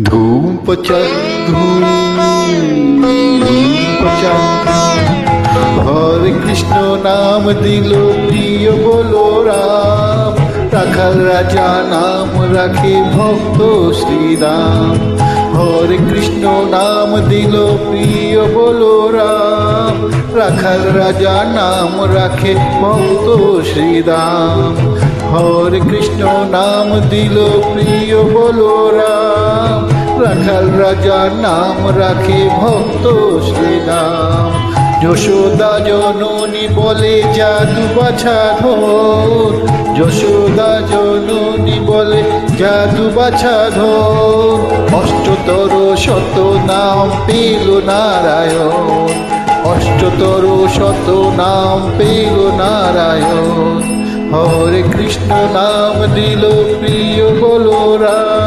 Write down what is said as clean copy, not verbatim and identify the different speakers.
Speaker 1: ধূম প্রচার ধূম প্রচার হরে কৃষ্ণ নাম দিল প্রিয় বলো রাম, রাখাল রাজা নাম রাখে ভক্ত শ্রীরাম। হরে কৃষ্ণ নাম দিল প্রিয় বলো রাম, রাখাল রাজা নাম রাখে ভক্ত শ্রীরাম। হরে কৃষ্ণ নাম দিল প্রিয় বলো রাম, রাখাল রাজা নাম রাখে ভক্ত শ্রীরাম। যশোদা জননী বলে জাদু বাছা ধর, যশোদা জননী বলে জাদু বাছা ধর। অষ্টতর শত নাম পেল নারায়ণ, অষ্টতর শত নাম পেল নারায়ণ। হরে কৃষ্ণ নাম দিল প্রিয় বলো রাম,